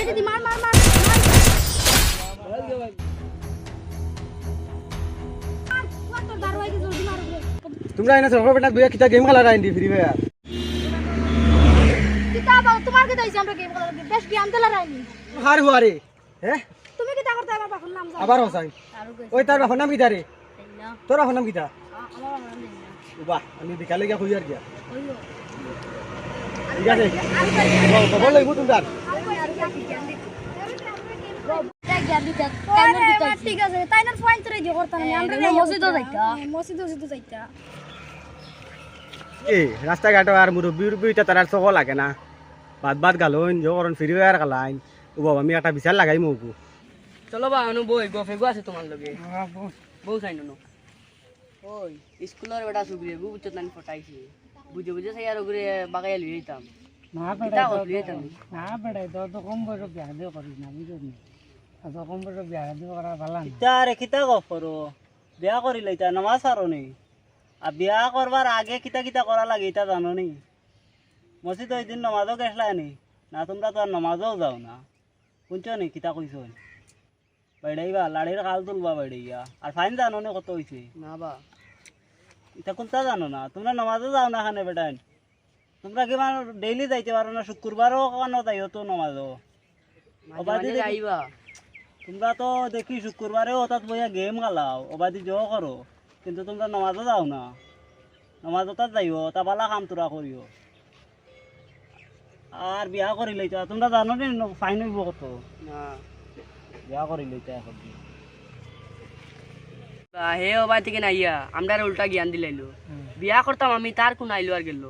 দিদি মার মার মার তোর দারোয়াই জলদি মার তোমরা এনে সরকার বেটা দুইয়া কিটা গেম খেলা রাইন্দি ফ্রি ফায়ার কিতা বাবা তোমার কি দাইছি আমরা গেম খেলা বেশ গেম খেলা রাইনি হার হুয়ারে হ্যাঁ তুমি কিতা করতে আমার বাপের নাম জানো আবার হসাই ওই তার বাপের নাম কিটা রে তোর বাপের নাম কিটা আমার বাবার নাম জানি বাহ আমি বিকালে গিয়া খুঁজি আর গিয়া ওইলো ঠিক আছে খবর লাগবো তোমার ঠিক আছে তাই না পয়েন্ট রেডি করতাম আমরা মসজিদও যাইতা মসজিদও যাইতা এ রাস্তাঘাট আর মুরব্বী তার চক লাগে না বাদ বাদ গালোন যখন ফ্রি ফায়ার খেলাইন ও বাবা আমি একটা বিচার লাগাই মুখু চলো বা আনু বই গফে গো আছে তোমার লগে বউ চাই নো ওই স্কুলের বেটা সুগ্রে বউ বুঝতে নানি ফটাইছি বুঝে বুঝে সাই আর ওগরে বাগাইয়া লই যাইতাম না কিতা বেড়াই লই যাইতাম না বেড়াই তো কম বয়স বিয়া দিয়ে করিস না বুঝলি এত কম বয়স বিয়া দিয়ে করা ভালো না কিতা রে কিতা গপ করো বিয়া করি লইতা নমাজ আরো নি আর বিয়া করবার আগে কিতা কিতা করা লাগে এটা জানো নি মসজিদ ওই দিন নমাজও গেছলা নি না তোমরা তো আর নমাজও যাও না শুনছো নি কিতা কইছ বেড়াইবা লাড়ির কাল তুলবা বেড়াইয়া আর ফাইন জানো নি কত হয়েছে না বা এটা কোনটা জানো না তোমরা নমাজও যাও না খানে বেটাইন তোমরা কি মানে ডেইলি যাইতে পারো না শুক্রবারও কেন যাইও তো নমাজও মাঝে আইবা তোমরা তো দেখি শুক্রবারেও হঠাৎ বইয়া গেম খেলাও অবাদি জো করো কিন্তু তোমরা নমাজও যাও না নমাজও তাত যাইও তা পালা কাম তোরা করিও আর বিয়া করি লইতা তোমরা জানো নি ফাইন হইব কত না বিয়া করি লইতা এখন হে ও বাই থেকে নাইয়া আমরা উল্টা জ্ঞান দিলাইলো বিয়া করতাম আমি তার কোন আইলো আর গেল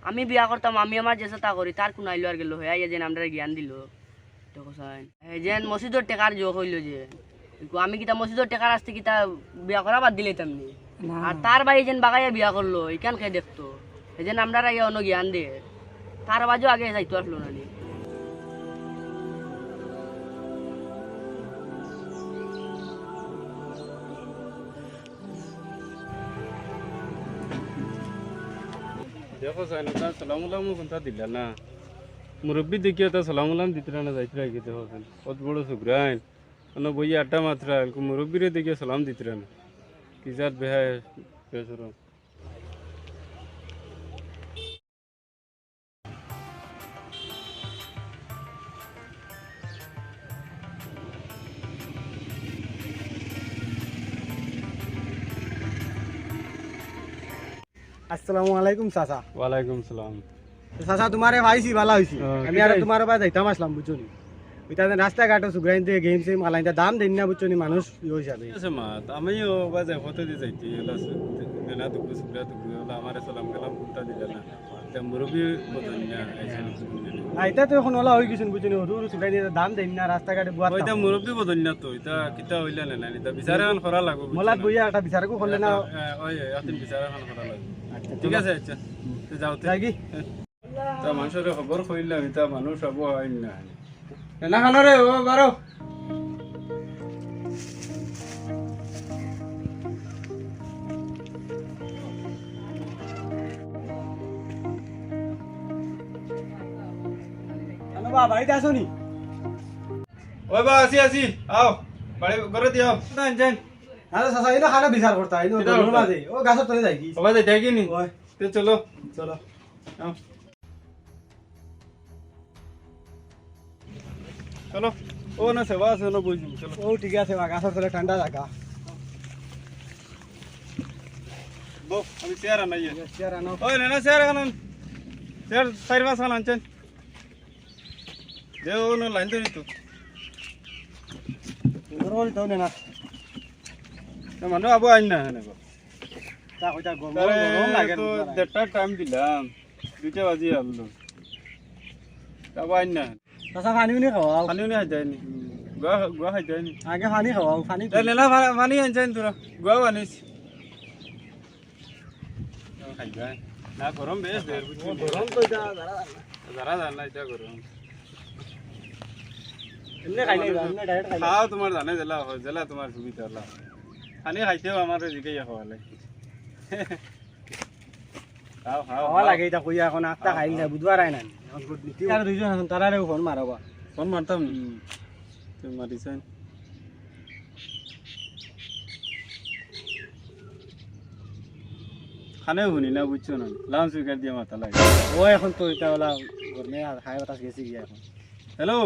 আমি বিয়া করতাম আমি আমার যেসা তা করি তার কোন আইলো আর গেল হয়ে আইয়া যেন আমরা জ্ঞান দিল যেন মসজিদর টেকার যোগ হইলো যে আমি কিতা মসজিদর টেকার আসতে কিতা বিয়া করা বাদ দিলাইতাম নি আর তার বাড়ি যেন বাগাইয়া বিয়া করলো এখান খেয়ে দেখতো এই যেন আমরা আইয়া অন্য জ্ঞান দে তার বাজও আগে যাইতো আসলো না নি দেখো চাই না তার সালাম উলাম কোনটা দিলা না মুরব্বী দেখিয়া তা সালাম উলাম দিতে না যাইতে রাখি দেখো কত বড় সুগ্রাইন মানে বই আড্ডা মাত্রা মুরব্বীরে দেখিয়া সালাম দিতে না কি যাত বেহায় বেসর আসসালামু আলাইকুম চাচা ওয়ালাইকুম সালাম চাচা তোমারে ভাইছি ভালো হয়েছি আমি আর কিটাই? তোমার বা যাইতাম আসলাম বুঝছো নি ওইটা রাস্তাঘাটে সুগ্রাইন দিয়ে গেম সেম খেলাইন দাম দেন না বুঝছো নি মানুষ ইয়ে হিসাবে ঠিক আছে মা আমিও বাজে কত দিয়ে যাইতে এলা বেলা দুপুর সুগ্রা দুপুর এলা আমার সালাম গেলাম কোনটা দিলা না তা মুরব্বী বদল না না এটা তো এখন ওলা হয়ে গেছেন বুঝছো নি সরু সুগ্রাইন দিয়ে দাম দেন না রাস্তাঘাটে বুয়া ওইটা মুরব্বী বদল না তো এটা কিতা হইলা না এটা বিচারে এখন করা লাগবে মোলাত বইয়া একটা বিচারকও করলে না ওই এখন বিচারে এখন করা লাগবে ঠিক আছে আচ্ছা তো যাও যাই কি তা মানুষের খবর কইলাম এটা মানুষ হব হয় না না খানো রে ও বারো বা বাড়িতে আসো নি ওই বা আসি আসি আও বাড়ি করে দিও যান যান আরে চাচা এনে খানা বিচার করতা এনে কিটা গরুর করতা? মাঝে ও গাছের তলে যাই কি সবাই যাই কি নি ওই তো চলো চলো আও চলো ও না সেবা আছে না বুঝি চলো ও ঠিক আছে বা গাছের তলে ঠান্ডা জায়গা বো আমি চেয়ার আনাই চেয়ার আনো ওই না চেয়ার আনান চেয়ার চার পাঁচ আনান চেন দেও না লাইন ধরি তো গরম তো না মানুষ আবু আইন না হ্যাঁ তা কইতা গরম লাগে তো দেড়টা টাইম দিলাম 2টা বাজি আলো আবু আইন না চাচা পানি উনি খাওয়াও পানি উনি হাই যায়নি গুয়া গুয়া হাই যায়নি আগে পানি খাওয়াও পানি লেলা পানি আনছেন তোরা গুয়া আনিস খাই যায় না গরম বেশ দের গরম তো এটা যারা জানা এটা গরম এমনি খাই নাই এমনি ডাইরেক্ট খাই খাও তোমার জানে জেলা তোমার সুবিধা হলা খানি খাইতেও আমার জিকাইয়া খাওয়ালে খাও খাও খাওয়া লাগে এটা কইয়া এখন আটটা খাই না বুধবার আই না আর দুইজন এখন তারারে ফোন মারবা ফোন মারতাম নি তুই মারিছেন খানেও শুনি না বুঝছো না লাউন স্পিকার দিয়ে মাথা লাগে ও এখন তো এটা ওলা গরমে হাই বাতাস গেছি গিয়া এখন হ্যালো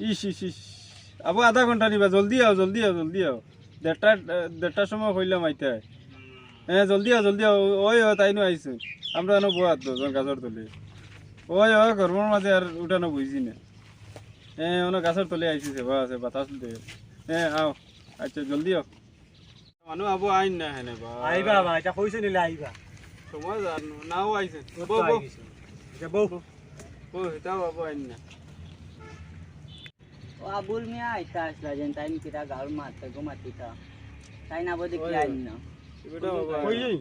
ইস ইস ইস আবু আধা ঘন্টা নিবা জলদি আও জলদি আও জলদি আও দেড়টার সময় হইলাম আইতে হ্যাঁ জলদি আও ওই তাই নো আইসো আমরা এনে বয়াত দুজন গাছর তলে ওই গরমের মাঝে আর উঠানো বুঝছি না হ্যাঁ অনেক গাছের তলে আইসি সেবা আছে বাতাস দিয়ে হ্যাঁ আও আচ্ছা জলদি আও মানুষ আবু আইন না হেনে বা আইবা বা এটা কইছে নিলে আইবা সময় জানো নাও আইছে বউ বউ এটা বউ ও এটাও আবু আইন না ও আবুল মিয়া আইতা আসলা যেন তাই কিটা গাল মারতে গো মাতিতা তাই না বদি কি আইন না এটাও আবু কই যাই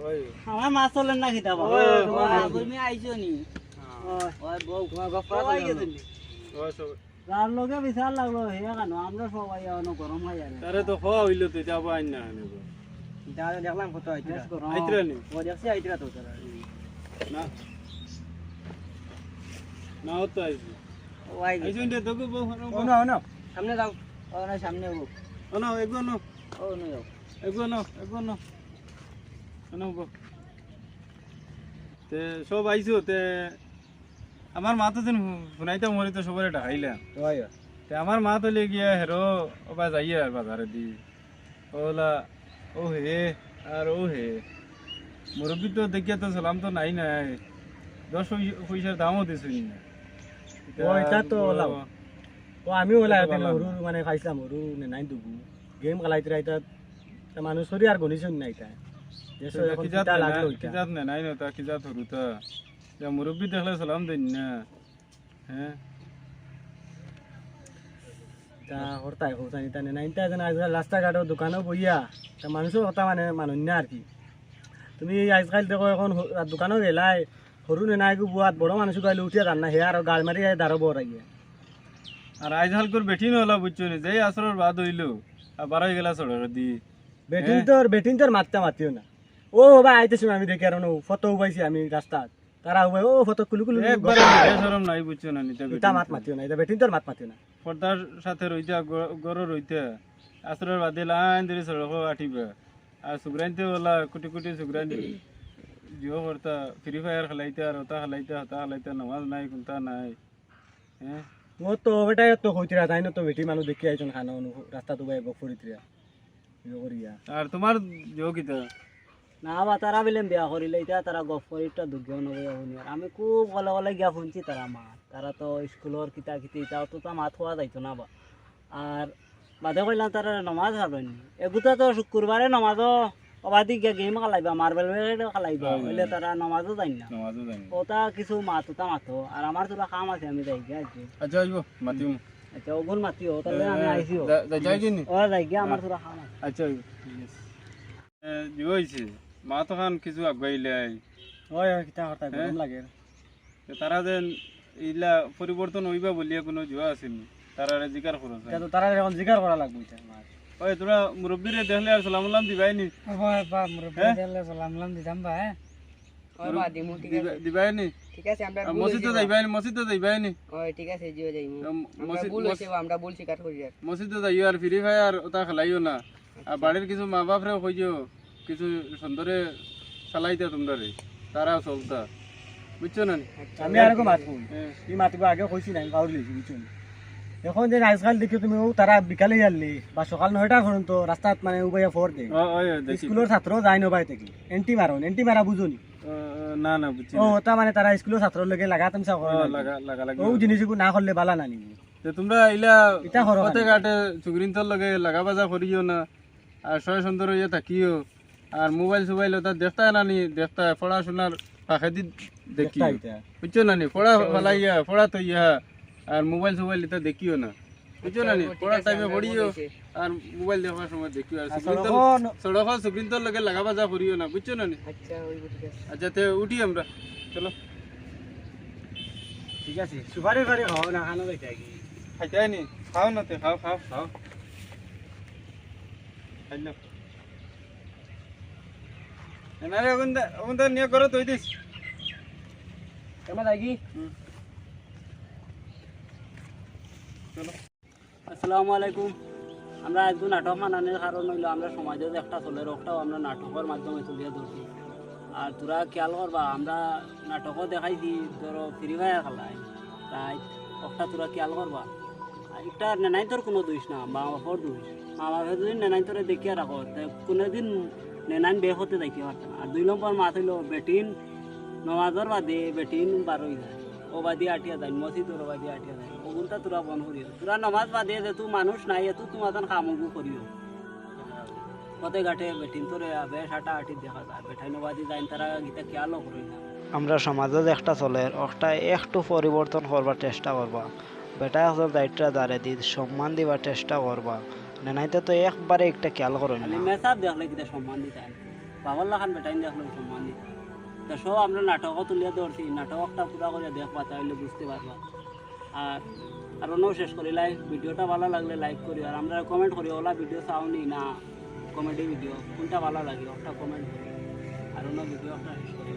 ওই আমার মাছ চলেন না কিতা বাবা ওই, আবুল মিয়া আইছো নি ওই বউ তোমার গফরা ওই গেছে ওই সব তার লগে বিশাল লাগলো হে কেন আমরা সবাই অন গরম হয়ে যায় তারে তো খাওয়া হইলো তো এটা আবু আইন না হেনে বা এটা দেখলাম কত আইতা আইতরা নি ও দেখছি আইতা তো তারা না না হতো আইছি ওই আইছো ইন্ডিয়া তোকে বউ ও না ও না সামনে যাও ও না সামনে ও ও না এগো না ও না যাও এগো না না বউ তে সব আইছো তে আমার মা তো যেন শুনাইতে মরি তো সবাই ঢাকাইলাম ওই তে আমার মা তো লে গিয়া হেরো ওবা যাইয়ে আর বাজারে দি ওলা ও হে আর ও হে মুরব্বী তো দেখিয়া তো সালাম তো নাই 10 পয়সার দামও দিছুন না ও এটা তো ওলাও ও আমি ওলা এটা হরু মানে খাইছিলাম হরু নে নাই দুবু গেম খেলাইতে রাইতা তা মানুষ সরি আর গনিছন না এটা এসো এখন কিটা লাগলো এটা কিজাত না নাই না তা কিজাত হরুতা যা মুরব্বী দেখলে সালাম দেন না হ্যাঁ তা হরতাই হরতাই তা নে নাইনটা জানা আজকাল রাস্তাঘাটও দোকানও বইয়া তা মানুষও কথা মানে মানুন না আর কি তুমি আজকাল দেখো এখন দোকানও গেলাই সরু নে নাই বুয়াত বড় মানুষ গাইলে উঠিয়া যান না হে আর গাল মারি দাঁড়ো বড় আইয়া আর আজ হালকর বেঠি নহলা বুঝছো নি যেই আসরের বাদ হইলো আর বারোই গেলা চড়র দি বেটিন তোর মারতে মাতিও না ও বাবা আইতেছি আমি দেখি আর ফটো উবাইছি আমি রাস্তাত তারা উবাই ও ফটো কুলু কুলু একবারে সরম নাই বুঝছো না নিতে এটা মাত মাতিও না এটা বেটিন তোর মাত মাতিও না পর্দার সাথে রইতে গরো রইতে আসরের বাদে লাইন ধরে সড়ক আঠিবে আর সুগ্রাইতে ওলা কোটি কোটি সুগ্রাইন জিও করতা ফ্রি ফায়ার খেলাইতে আর ওটা খেলাইতে হতা খেলাইতে নামাজ নাই কোনটা নাই হ্যাঁ ও তো বেটাই তো হইতিরা তাই না তো বেটি মানুষ দেখি আইছন খানা রাস্তা তো বাই বকরিতরা ইয়ে করিয়া আর তোমার জিও কিতা না বা তারা বিলেন বিয়া করিলে এটা তারা গপ করিটা দুর্গেও নবে শুনি আর আমি খুব গলে গলে গিয়া শুনছি তারা মা তারা তো স্কুলের কিতা কিতি এটাও তো তা মাত হওয়া যাইতো না বা আর বাদে কইলাম তারা নমাজ হারবেনি এগুতা তো শুক্রবারে নমাজও অবাদি গিয়া গেম খেলাইবা মার্বেল খেলাইবা হইলে তারা নমাজও যাই না নামাজও জানি ওটা কিছু মাতো মাতো আর আমার তোরা কাম আছে আমি যাই গিয়া আজকে আচ্ছা আইব মাতিম আচ্ছা ওগুন মাতিও তাহলে আমি আইসিও যাই কিনি ও যাই গিয়া আমার তোরা কাম আছে আচ্ছা আইব জিও হইছে মা তো খান কিছু আগাইলে ওই কিতা হরতাই গরম লাগে তারা যেন এইলা পরিবর্তন হইবা বলিয়া কোনো জোয়া আছিল তারা জিকার খরচ এটা তো তারা এখন জিগার করা লাগবে এটা আমার ওই তোরা মুরব্বীরে দেখলে আর সালাম আলাম দিবাই নি বা মুরব্বী দিলে সালাম দিতাম বা হ্যাঁ ওই বা দিমু ঠিক আছে দিবাই নি ঠিক আছে আমরা মসজিদে যাইবাই নি মসজিদে যাইবাই নি ওই ঠিক আছে জিও যাইমু আমরা মসজিদ ভুল হইছে আমরা ভুল স্বীকার করি আর মসজিদে যাইও আর ফ্রি ফায়ার ওটা খেলাইও না আর বাড়ির কিছু মা বাপরে কইও কিছু সুন্দরে চালাইতে তোমরা রে তারা চলতা বুঝছো না আমি আর কো মাতবো এই মাতবো আগে কইছি না আমি কাউরি লিখি বুঝছেন এখন যে আজকাল দেখি তুমি ও তারা বিকালে যালি বা সকাল 9টা পর্যন্ত রাস্তাত মানে উবাইয়া ফোর দে স্কুলের ছাত্র যাই নবাই থেকে এন্টি মারা বুঝুনি না না বুঝছি ও তা মানে তারা স্কুলের ছাত্র লগে লাগা তুমি চাও লাগা লাগা লাগা ও জিনিসগুলো না করলে বালা না নিবি তো তোমরা ইলা এটা করো পথে ঘাটে চুগরিন তোর লগে লাগা বাজা করিও না আর সয় সুন্দর হইয়া থাকিও আর মোবাইল সোবাইল ওটা দেখতা না নি দেখতা পড়াশোনার পাখে দি দেখিও বুঝছো না নি পড়া ফলাইয়া পড়া তো ইয়া আর মোবাইল সোবাইল এটা দেখিও না বুঝছো না নি পড়ার টাইমে পড়িও আর মোবাইল দেখার সময় দেখিও আর সড়ক চুগরিন তোর লগে লাগা বাজা করিও না বুঝছো না নি আচ্ছা হইব ঠিক আছে আচ্ছা তে উঠি আমরা চলো ঠিক আছে সুপারি ফারি খাও না খানো যাইতে কি খাইতে নি খাও না তে খাও খাও খাও খাইলাম এনারে ওগুন নিয়ে করো তুই দিস কেমন যাই কি আসসালামু আলাইকুম। আমরা আজকে নাটক মানানোর কারণ হইলো আমরা সমাজে যে একটা চলে রোগটাও আমরা নাটকের মাধ্যমে তুলিয়া ধরছি। আর তোরা খেয়াল করবা আমরা নাটকও দেখাইছি ধরো ফ্রি ফায়ার খেলায় তাই একটা তোরা খেয়াল করবা একটা নেনাই তোর কোনো দোষ না মা বাপর দোষ। মা বাপের যদি নেনাই তোরে দেখিয়া রাখো কোনোদিন নেনাইন বে হতে দেখিয়ে পারত না। আর 2 নম্বর মাত হইলো বেটিন নমাজর বাদে বেটিন বার হয়ে যায় ও বাদি আটিয়া যায় মসজিদর বাদি আটিয়া যায় ওগুনটা তোরা বন করিও। তোরা নমাজ বাদে যে তুই মানুষ নাই এত তোমাদের কামগু করিও। পথে ঘাটে বেটিন তোরে বেশ হাঁটা হাঁটি দেখা যায় বেঠাই নবাদি যায় তারা গীতা খেয়ালও করি না। আমরা সমাজে একটা চলে ওটা একটু পরিবর্তন করবার চেষ্টা করবা। বেটা আসল দায়িত্বটা দাঁড়িয়ে দি সম্মান দিবার চেষ্টা করবা। নেনাইতে তো একবারে একটা খেয়াল করো না মেসাব দেখলে কিতা সম্মান দিতে বাবার লাখান বেটাইন দেখলে সম্মান দিতে তো সব আমরা নাটকও তুলিয়া ধরছি। নাটকটা পুরা করে দেখবা তাহলে বুঝতে পারবা। আর অন্যও শেষ করি লাইক ভিডিওটা ভালো লাগলে লাইক করি আর আমরা কমেন্ট করি ওলা ভিডিও চাওনি না কমেডি ভিডিও কোনটা ভালো লাগে ওটা কমেন্ট করি আর অন্য ভিডিওটা শেষ করি।